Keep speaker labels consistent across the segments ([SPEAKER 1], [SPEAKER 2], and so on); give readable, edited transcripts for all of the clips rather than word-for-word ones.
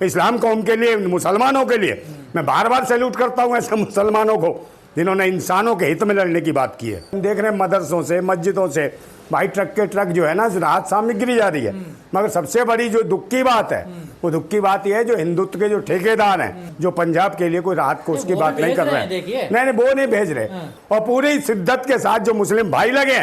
[SPEAKER 1] इस्लाम कौम के लिए, मुसलमानों के लिए मैं बार बार सैल्यूट करता हूँ ऐसे मुसलमानों को जिन्होंने इंसानों के हित में लड़ने की बात की है। हम देख रहे हैं मदरसों से, मस्जिदों से भाई ट्रक के ट्रक जो है ना राहत सामग्री जा रही है, मगर सबसे बड़ी जो दुख की बात है वो दुख की बात यह है जो हिंदुत्व के जो ठेकेदार हैं जो पंजाब के लिए कोई राहत को उसकी बात नहीं कर रहे हैं, नहीं वो नहीं भेज रहे, और पूरी शिद्दत के साथ जो मुस्लिम भाई लगे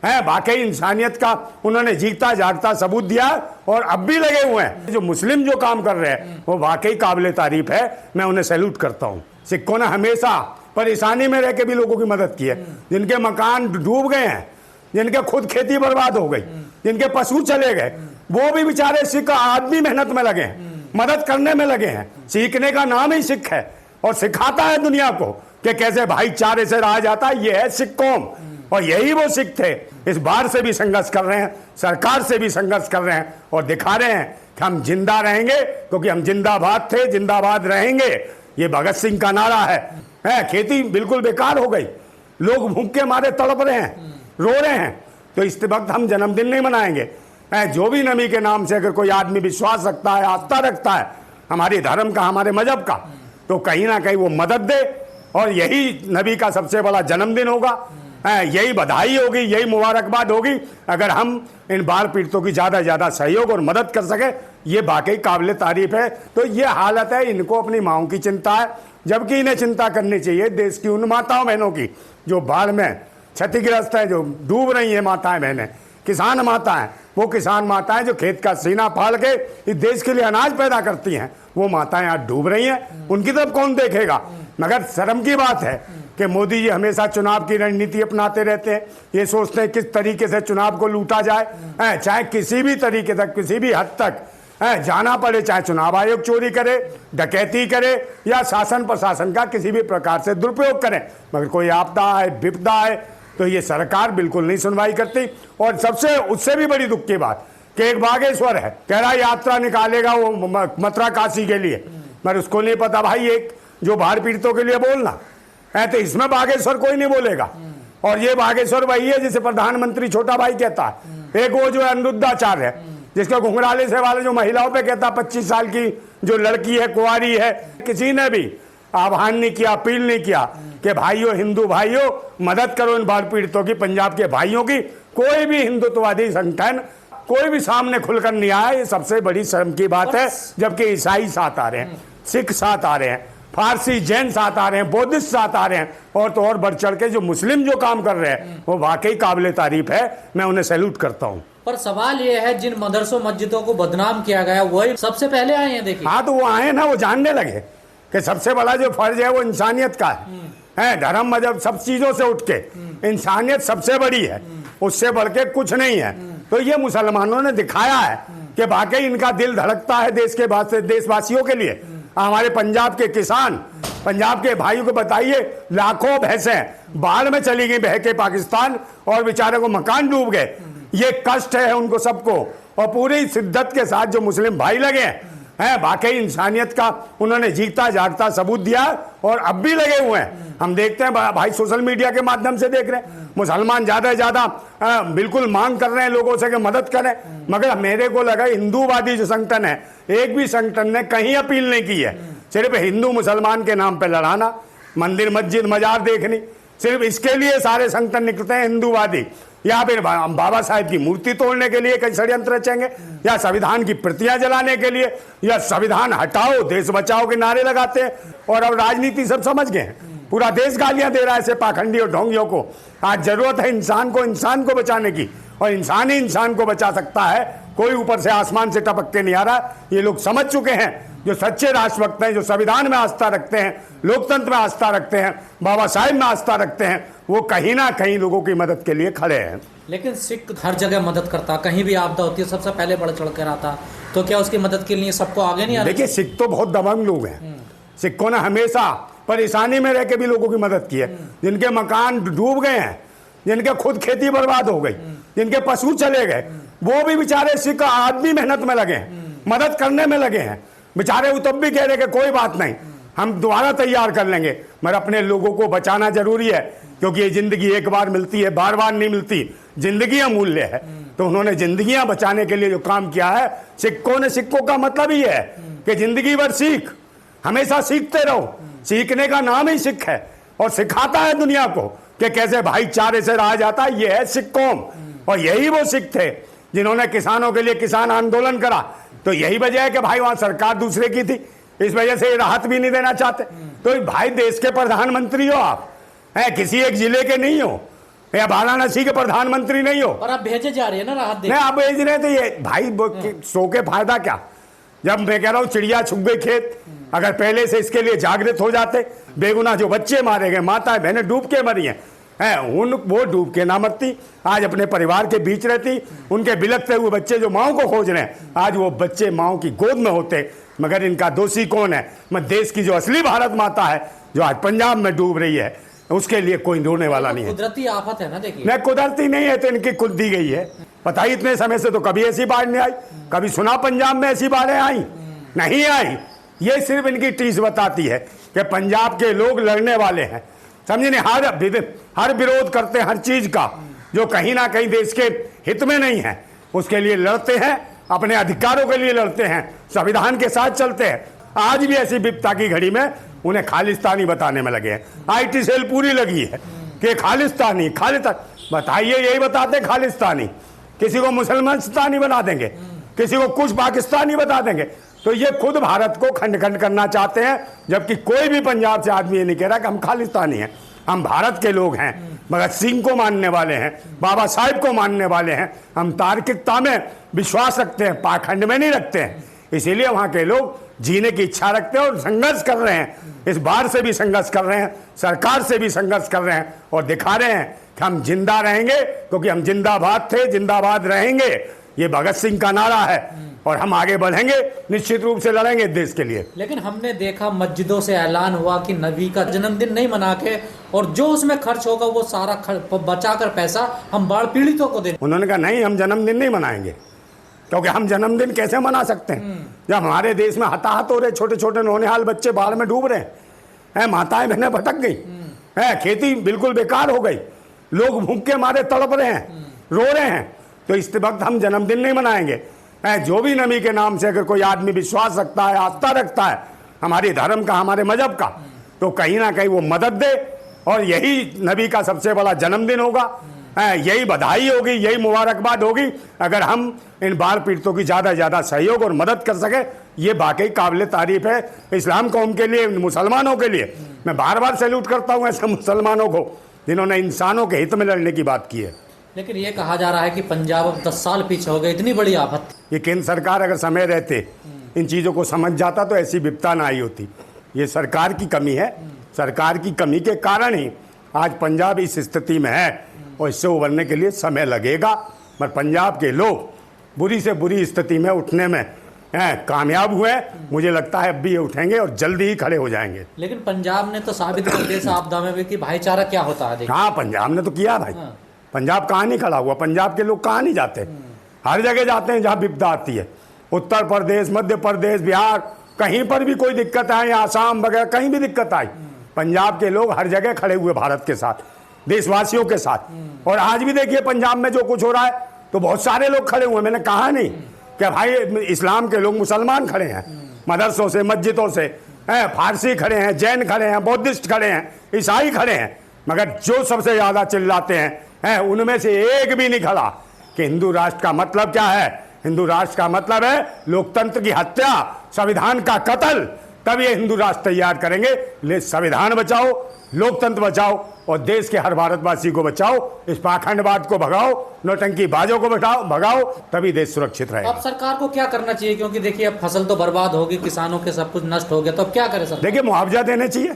[SPEAKER 1] हैं वाकई इंसानियत का उन्होंने जीता जागता सबूत दिया और अब भी लगे हुए हैं। जो मुस्लिम जो काम कर रहे हैं वो वाकई काबिल तारीफ है, मैं उन्हें सैल्यूट करता हूँ। सिखों ने हमेशा परेशानी में रह के भी लोगों की मदद की है, जिनके मकान डूब गए हैं, जिनके खुद खेती बर्बाद हो गई, जिनके पशु चले गए, वो भी बेचारे सिख आदमी मेहनत में लगे हैं, मदद करने में लगे हैं। सीखने का नाम ही सिख है और सिखाता है दुनिया को कि कैसे भाईचारे से रहा जाता है। ये है सिख कौम और यही वो सिख थे। इस बार से भी संघर्ष कर रहे हैं, सरकार से भी संघर्ष कर रहे हैं और दिखा रहे हैं कि हम जिंदा रहेंगे, क्योंकि हम जिंदाबाद थे, जिंदाबाद रहेंगे। ये भगत सिंह का नारा है। खेती बिल्कुल बेकार हो गई, लोग भूख के मारे तड़प रहे हैं, रो रहे हैं, तो इस वक्त हम जन्मदिन नहीं मनाएंगे। जो भी नबी के नाम से अगर कोई आदमी विश्वास रखता है, आस्था रखता है हमारे धर्म का, हमारे मजहब का, तो कहीं ना कहीं वो मदद दे और यही नबी का सबसे बड़ा जन्मदिन होगा, यही बधाई होगी, यही मुबारकबाद होगी अगर हम इन बाढ़ पीड़ितों की ज़्यादा से ज़्यादा सहयोग और मदद कर सके। ये वाकई काबिल तारीफ है। तो ये हालत है, इनको अपनी माँओं की चिंता है, जबकि इन्हें चिंता करनी चाहिए देश की उन माताओं बहनों की जो बाढ़ में क्षतिग्रस्त है, जो डूब रही हैं माताएं बहनें, किसान माताएं, वो किसान माताएं जो खेत का सीना फाड़ के इस देश के लिए अनाज पैदा करती हैं, वो माताएं आज डूब रही हैं। उनकी तरफ कौन देखेगा? मगर शर्म की बात है कि मोदी जी हमेशा चुनाव की रणनीति अपनाते रहते हैं। ये सोचते हैं किस तरीके से चुनाव को लूटा जाए, चाहे किसी भी तरीके तक, किसी भी हद तक जाना पड़े, चाहे चुनाव आयोग चोरी करे, डकैती करे या शासन प्रशासन का किसी भी प्रकार से दुरुपयोग करे, मगर कोई आपदा है, विपदा है तो ये सरकार बिल्कुल नहीं सुनवाई करती। और सबसे उससे भी बड़ी दुख की बात कि एक बागेश्वर है, कह रहा यात्रा निकालेगा वो मथुरा काशी के लिए, मगर उसको नहीं पता भाई एक जो बाढ़ पीड़ितों के लिए बोलना है, तो इसमें बागेश्वर कोई नहीं बोलेगा। और ये बागेश्वर वही है जिसे प्रधानमंत्री छोटा भाई कहता है। एक वो जो अनुद्धाचार्य है जिसके घुंघराले से वाले जो महिलाओं पे कहता 25 साल की जो लड़की है, कुंवारी है, किसी ने भी आह्वान नहीं किया, अपील नहीं किया कि भाइयों, हिंदू भाइयों मदद करो इन बाढ़ पीड़ितों की, पंजाब के भाइयों की। कोई भी हिंदुत्ववादी संगठन, कोई भी सामने खुलकर नहीं आया। ये सबसे बड़ी शर्म की बात है, जबकि ईसाई साथ आ रहे हैं, सिख साथ आ रहे हैं, फारसी जैन साथ आ रहे हैं, बौद्धिस्ट साथ आ रहे हैं, और तो और बढ़ चढ़ के जो मुस्लिम जो काम कर रहे हैं वो वाकई काबिल तारीफ है, मैं उन्हें सैल्यूट करता हूँ।
[SPEAKER 2] पर सवाल ये है जिन मदरसों मस्जिदों को बदनाम किया गया वही सबसे पहले आए हैं। देखिए
[SPEAKER 1] हाँ, तो वो आए ना, वो जानने लगे कि सबसे बड़ा जो फर्ज है वो इंसानियत का है। धर्म मजहब सब चीजों से उठ के इंसानियत सबसे बड़ी है, उससे बढ़ के कुछ नहीं है। तो ये मुसलमानों ने दिखाया है कि वाकई इनका दिल धड़कता है देश के देशवासियों के लिए। हमारे पंजाब के किसान, पंजाब के भाइयों को बताइए, लाखों भैंसें बाढ़ में चली गई बह के पाकिस्तान और बेचारे को मकान डूब गए। ये कष्ट है उनको सबको, और पूरी शिद्दत के साथ जो मुस्लिम भाई लगे हैं वाकई इंसानियत का उन्होंने जीता जागता सबूत दिया और अब भी लगे हुए हैं। हम देखते हैं भाई, सोशल मीडिया के माध्यम से देख रहे हैं मुसलमान ज्यादा से ज्यादा बिल्कुल मांग कर रहे हैं लोगों से कि मदद करें, मगर मेरे को लगा हिंदूवादी जो संगठन है, एक भी संगठन ने कहीं अपील नहीं की है। सिर्फ हिंदू मुसलमान के नाम पर लड़ाना, मंदिर मस्जिद मजार देखनी, सिर्फ इसके लिए सारे संगठन निकलते हैं हिंदूवादी, या फिर बाबा साहेब की मूर्ति तोड़ने के लिए कई षड्यंत्र रचेंगे, या संविधान की प्रतियां जलाने के लिए, या संविधान हटाओ देश बचाओ के नारे लगाते हैं। और अब राजनीति सब समझ गए हैं, पूरा देश गालियां दे रहा है ऐसे पाखंडी और ढोंगियों को। आज जरूरत है इंसान को बचाने की, और इंसान ही इंसान को बचा सकता है, कोई ऊपर से आसमान से टपक के नहीं आ रहा। ये लोग समझ चुके हैं, जो सच्चे राष्ट्रभक्त हैं, जो संविधान में आस्था रखते हैं, लोकतंत्र में आस्था रखते हैं, बाबा साहेब में आस्था रखते हैं, वो कहीं ना कहीं लोगों की मदद के लिए खड़े हैं।
[SPEAKER 2] लेकिन सिख हर जगह मदद करता, कहीं भी आपदा होती है सबसे पहले बढ़ चढ़ कर आता, तो क्या उसकी मदद के लिए सबको आगे नहीं आना?
[SPEAKER 1] देखिए, सिख तो बहुत दबंग लोग हैं। सिखों ने हमेशा परेशानी में रह के भी लोगों की मदद की है, जिनके मकान डूब गए हैं, जिनके खुद खेती बर्बाद हो गई, जिनके पशु चले गए, वो भी बेचारे सिख आदमी मेहनत में लगे हैं, मदद करने में लगे हैं। बेचारे वो तब भी कह रहे कि कोई बात नहीं, हम दोबारा तैयार कर लेंगे, मगर अपने लोगों को बचाना जरूरी है, क्योंकि ये जिंदगी एक बार मिलती है, बार बार नहीं मिलती, जिंदगी अमूल्य है। तो उन्होंने जिंदगियां बचाने के लिए जो काम किया है, सिखों का मतलब ही है कि जिंदगी भर सीख, हमेशा सीखते रहो। सीखने का नाम ही सिख है और सिखाता है दुनिया को कि कैसे भाईचारे से रहा जाता है। ये है सिख कौम और यही वो सिख थे जिन्होंने किसानों के लिए किसान आंदोलन करा। तो यही वजह है कि भाई वहां सरकार दूसरे की थी, इस वजह से राहत भी नहीं देना चाहते। तो भाई देश के प्रधानमंत्री हो आप, हैं किसी एक जिले के नहीं हो या वाराणसी के प्रधानमंत्री नहीं हो।
[SPEAKER 2] और आप भेजे जा रहे हैं ना राहत
[SPEAKER 1] नहीं आप भेज रहे थे, ये भाई सो के फायदा क्या। जब मैं कह रहा हूँ चिड़िया छुप गई खेत, अगर पहले से इसके लिए जागृत हो जाते, बेगुनाह जो बच्चे मारे गए, माताएं बहनें डूब के मरी हैं, उन वो डूब के ना मरती, आज अपने परिवार के बीच रहती। उनके बिलखते हुए बच्चे जो माओ को खोज रहे हैं, आज वो बच्चे माओ की गोद में होते। मगर इनका दोषी कौन है? मैं देश की जो असली भारत माता है जो आज पंजाब में डूब रही है, उसके लिए कोई रोने वाला नहीं है।
[SPEAKER 2] कुदरती आफत है ना, देखिए
[SPEAKER 1] नहीं कुदरती नहीं है, तो इनकी खुद दी गई है। पता ही इतने समय से तो कभी ऐसी बाढ़ नहीं आई, कभी सुना पंजाब में ऐसी बाढ़ें आई नहीं आई। ये सिर्फ इनकी टीस बताती है कि पंजाब के लोग लड़ने वाले हैं, समझे नहीं। हर विरोध करते हैं हर चीज का जो कहीं ना कहीं देश के हित में नहीं है, उसके लिए लड़ते हैं, अपने अधिकारों के लिए लड़ते हैं, संविधान के साथ चलते हैं। आज भी ऐसी विपदा की घड़ी में उन्हें खालिस्तानी बताने में लगे हैं। आईटी सेल पूरी लगी है कि खालिस्तानी बताइए, यही बताते खालिस्तानी। किसी को मुसलमानिस्तानी बना देंगे, किसी को कुछ पाकिस्तानी बता देंगे। तो ये खुद भारत को खंड खंड करना चाहते हैं, जबकि कोई भी पंजाब से आदमी ये नहीं कह रहा कि हम खालिस्तानी हैं। हम भारत के लोग हैं, भगत सिंह को मानने वाले हैं, बाबा साहेब को मानने वाले हैं। हम तार्किकता में विश्वास रखते हैं, पाखंड में नहीं रखते हैं। इसीलिए वहाँ के लोग जीने की इच्छा रखते हैं और संघर्ष कर रहे हैं। इस बार से भी संघर्ष कर रहे हैं, सरकार से भी संघर्ष कर रहे हैं और दिखा रहे हैं कि हम जिंदा रहेंगे, क्योंकि हम जिंदाबाद थे, जिंदाबाद रहेंगे। ये भगत सिंह का नारा है और हम आगे बढ़ेंगे, निश्चित रूप से लड़ेंगे देश के लिए।
[SPEAKER 2] लेकिन हमने देखा मस्जिदों से ऐलान हुआ कि नबी का जन्मदिन नहीं मना के, और जो उसमें खर्च होगा वो सारा बचाकर पैसा हम बाढ़ पीड़ितों को दें।
[SPEAKER 1] उन्होंने कहा नहीं, हम जन्मदिन नहीं मनाएंगे, क्योंकि हम जन्मदिन कैसे मना सकते हैं जब हमारे देश में हताहत हो रहे, छोटे छोटे नौनिहाल बच्चे बाढ़ में डूब रहे हैं, माताएं बहनें भटक गई हैं, खेती बिल्कुल बेकार हो गई, लोग भूख के मारे तड़प रहे हैं, रो रहे हैं। तो इस वक्त हम जन्मदिन नहीं मनाएंगे। जो भी नबी के नाम से अगर कोई आदमी विश्वास रखता है, आस्था रखता है हमारे धर्म का, हमारे मजहब का, तो कहीं ना कहीं वो मदद दे। और यही नबी का सबसे बड़ा जन्मदिन होगा, यही बधाई होगी, यही मुबारकबाद होगी अगर हम इन बाढ़ पीड़ितों की ज़्यादा से ज़्यादा सहयोग और मदद कर सके। ये वाकई काबिल तारीफ है इस्लाम कौम के लिए, मुसलमानों के लिए। मैं बार बार सैल्यूट करता हूँ ऐसे मुसलमानों को जिन्होंने इंसानों के हित में लड़ने की बात की है।
[SPEAKER 2] लेकिन ये कहा जा रहा है कि पंजाब अब 10 साल पीछे हो गए, इतनी बड़ी आफत।
[SPEAKER 1] ये केंद्र सरकार अगर समय रहते इन चीज़ों को समझ जाता तो ऐसी विपदा ना आई होती। ये सरकार की कमी है, सरकार की कमी के कारण ही आज पंजाब इस स्थिति में है और इससे उभरने के लिए समय लगेगा। पर पंजाब के लोग बुरी से बुरी स्थिति में उठने में कामयाब हुए। मुझे लगता है अब भी ये उठेंगे और जल्दी ही खड़े हो जाएंगे।
[SPEAKER 2] लेकिन पंजाब ने तो साबित कर दिया इस आपदा में भी कि भाईचारा क्या होता है।
[SPEAKER 1] हाँ, पंजाब ने तो किया भाई। पंजाब कहाँ नहीं खड़ा हुआ, पंजाब के लोग कहाँ नहीं जाते, हर जगह जाते हैं जहाँ विपदा आती है। उत्तर प्रदेश, मध्य प्रदेश, बिहार, कहीं पर भी कोई दिक्कत आई, आसाम वगैरह कहीं भी दिक्कत आई, पंजाब के लोग हर जगह खड़े हुए भारत के साथ, देशवासियों के साथ। और आज भी देखिए पंजाब में जो कुछ हो रहा है तो बहुत सारे लोग खड़े हुए। मैंने कहा नहीं कि भाई इस्लाम के लोग, मुसलमान खड़े हैं, मदरसों से, मस्जिदों से, फारसी खड़े हैं, जैन खड़े हैं, बौद्धिस्ट खड़े हैं, ईसाई खड़े हैं। मगर जो सबसे ज़्यादा चिल्लाते हैं उनमें से एक भी नहीं खड़ा कि हिंदू राष्ट्र का मतलब क्या है। हिंदू राष्ट्र का मतलब है लोकतंत्र की हत्या, संविधान का कत्ल। तब ये हिंदू राष्ट्र तैयार करेंगे। ले संविधान बचाओ, लोकतंत्र बचाओ और देश के हर भारतवासी को बचाओ। इस पाखंडवाद को भगाओ, नौटंकी बाजों को भगाओ, तभी देश सुरक्षित रहेगा।
[SPEAKER 2] अब सरकार को क्या करना चाहिए, क्योंकि देखिए अब फसल तो बर्बाद होगी, किसानों के सब कुछ नष्ट हो गया, तो अब क्या करे सरकार?
[SPEAKER 1] देखिए मुआवजा देने चाहिए,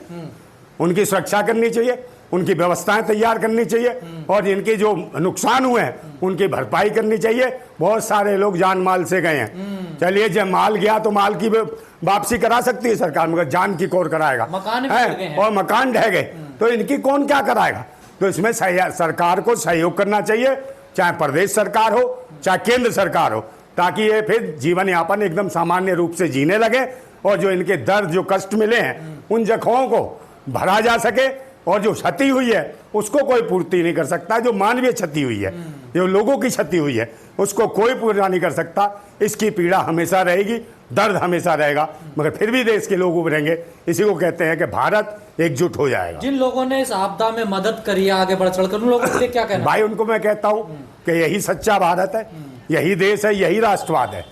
[SPEAKER 1] उनकी सुरक्षा करनी चाहिए, उनकी व्यवस्थाएं तैयार करनी चाहिए और जिनके जो नुकसान हुए हैं उनकी भरपाई करनी चाहिए। बहुत सारे लोग जान माल से गए हैं। चलिए जब माल गया तो माल की वापसी करा सकती है सरकार, मगर जान की कौन कराएगा?
[SPEAKER 2] मकान
[SPEAKER 1] और मकान ढह गए तो इनकी कौन क्या कराएगा? तो इसमें सरकार को सहयोग करना चाहिए, चाहे प्रदेश सरकार हो चाहे केंद्र सरकार हो, ताकि ये फिर जीवन यापन एकदम सामान्य रूप से जीने लगे और जो इनके दर्द, जो कष्ट मिले हैं उन जख्मों को भरा जा सके। और जो क्षति हुई है उसको कोई पूर्ति नहीं कर सकता। जो मानवीय क्षति हुई है, जो लोगों की क्षति हुई है, उसको कोई पूरा नहीं कर सकता। इसकी पीड़ा हमेशा रहेगी दर्द हमेशा रहेगा, मगर फिर भी देश के लोग उभरेंगे। इसी को कहते हैं कि भारत एकजुट हो जाएगा।
[SPEAKER 2] जिन लोगों ने इस आपदा में मदद करी है आगे बढ़ चढ़कर, उन लोगों के लिए क्या कहना?
[SPEAKER 1] भाई उनको मैं कहता हूँ कि यही सच्चा भारत है, यही देश है, यही राष्ट्रवाद है,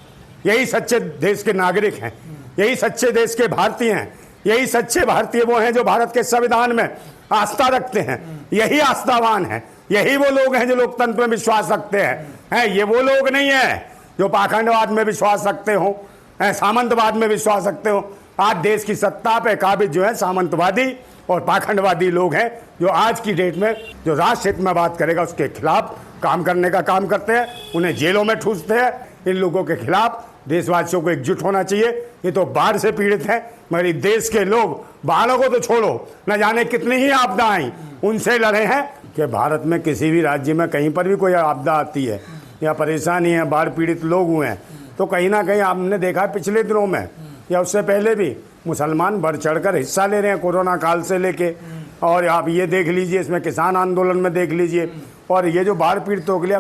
[SPEAKER 1] यही सच्चे देश के नागरिक हैं, यही सच्चे देश के भारतीय हैं, यही सच्चे भारतीय वो हैं जो भारत के संविधान में आस्था रखते हैं, यही आस्थावान हैं, यही वो लोग हैं जो लोकतंत्र में विश्वास रखते हैं। ये वो लोग नहीं है जो पाखंडवाद में विश्वास रखते हो, सामंतवाद में विश्वास रखते हो। आज देश की सत्ता पे काबिज जो है सामंतवादी और पाखंडवादी लोग हैं, जो आज की डेट में जो राष्ट्र हित में बात करेगा उसके खिलाफ काम करने का काम करते हैं, उन्हें जेलों में ठूसते हैं। इन लोगों के खिलाफ देशवासियों को एकजुट होना चाहिए। ये तो बाढ़ से पीड़ित हैं, मगर इस देश के लोग बाढ़ों को तो छोड़ो, न जाने कितनी ही आपदा आई, उनसे लड़े हैं। कि भारत में किसी भी राज्य में कहीं पर भी कोई आपदा आती है या परेशानी है, बाढ़ पीड़ित लोग हुए हैं, तो कहीं ना कहीं आपने देखा है पिछले दिनों में या उससे पहले भी मुसलमान बढ़ चढ़कर हिस्सा ले रहे हैं, कोरोना काल से लेके। और आप ये देख लीजिए, इसमें किसान आंदोलन में देख लीजिए, और ये जो बाढ़ पीड़ितों के लिए